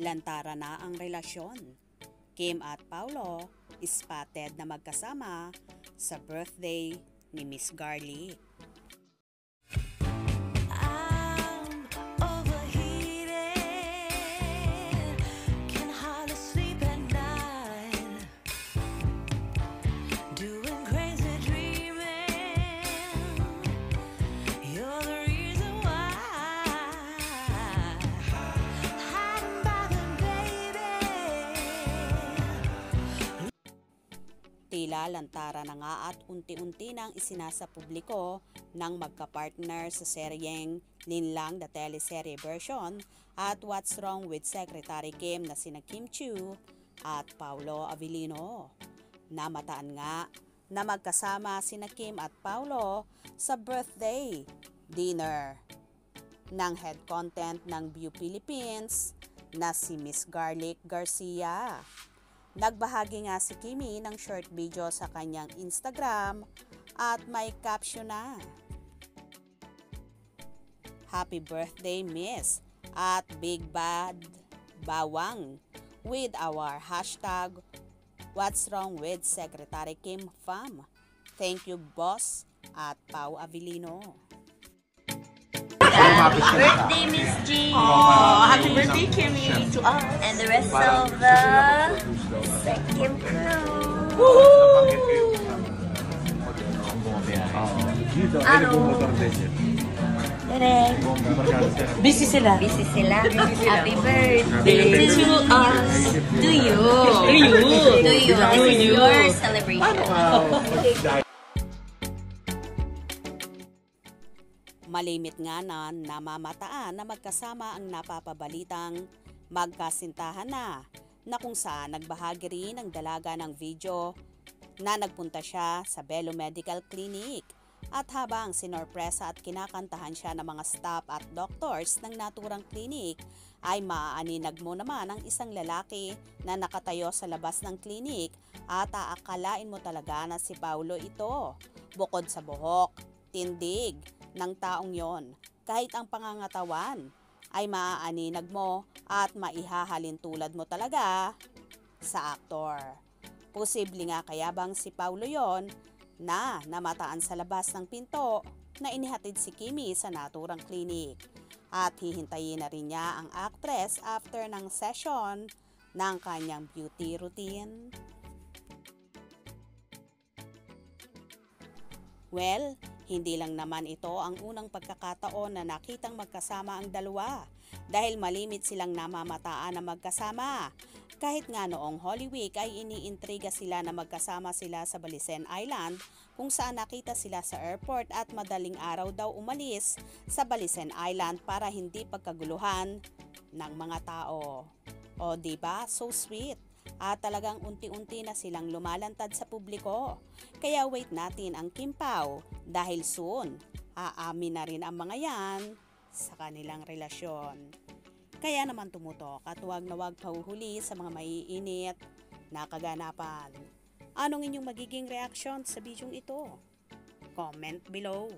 lantara na ang relasyon. Kim at Paulo spotted na magkasama sa birthday ni Miss Garlic. Tila lantara na nga at unti-unti nang isinasa publiko ng magkapartner sa seryeng Linlang the teleserye version at What's Wrong with Secretary Kim na sina Kim Chiu at Paulo Avellino. Namataan nga na magkasama sina Kim at Paulo sa birthday dinner ng head content ng View Philippines na si Miss Garlic Garcia. Nagbahagi nga si Kimi ng short video sa kanyang Instagram at may caption na, "Happy birthday Miss at Big Bad Bawang with our hashtag What's Wrong with Secretary Kim Fam. Thank you boss at Pau Avellino." Birthday, Miss G! Oh, happy birthday, Kimmy, to us! And the rest of the second crew! Busy sila. Busy sila. Happy birthday to us! To you! This is your celebration. Malimit nga na namamataan na magkasama ang napapabalitang magkasintahan na kung saan nagbahagi rin ang dalaga ng video na nagpunta siya sa Bello Medical Clinic at habang sinorpresa at kinakantahan siya ng mga staff at doctors ng naturang clinic ay maaaninag mo naman ang isang lalaki na nakatayo sa labas ng clinic at aakalain mo talaga na si Paulo ito. Bukod sa buhok, tindig ng taong yon, kahit ang pangangatawan ay maaaninag mo at maihahalin tulad mo talaga sa aktor. Posible nga kaya bang si Paulo yon na namataan sa labas ng pinto na inihatid si Kimi sa naturang clinic at hihintayin na rin niya ang actress after ng session ng kanyang beauty routine? Well, hindi lang naman ito ang unang pagkakataon na nakitang magkasama ang dalawa dahil malimit silang namamataan na magkasama. Kahit nga noong Holy Week ay iniintriga sila na magkasama sila sa Balisen Island kung saan nakita sila sa airport at madaling araw daw umalis sa Balisen Island para hindi pagkaguluhan ng mga tao. O diba? So sweet. At talagang unti-unti na silang lumalantad sa publiko. Kaya wait natin ang Kim Pao dahil soon aamin na rin ang mga yan sa kanilang relasyon. Kaya naman tumutok at huwag na huwag pahuhuli sa mga maiinit na kaganapan. Anong inyong magiging reaksyon sa bidyong ito? Comment below.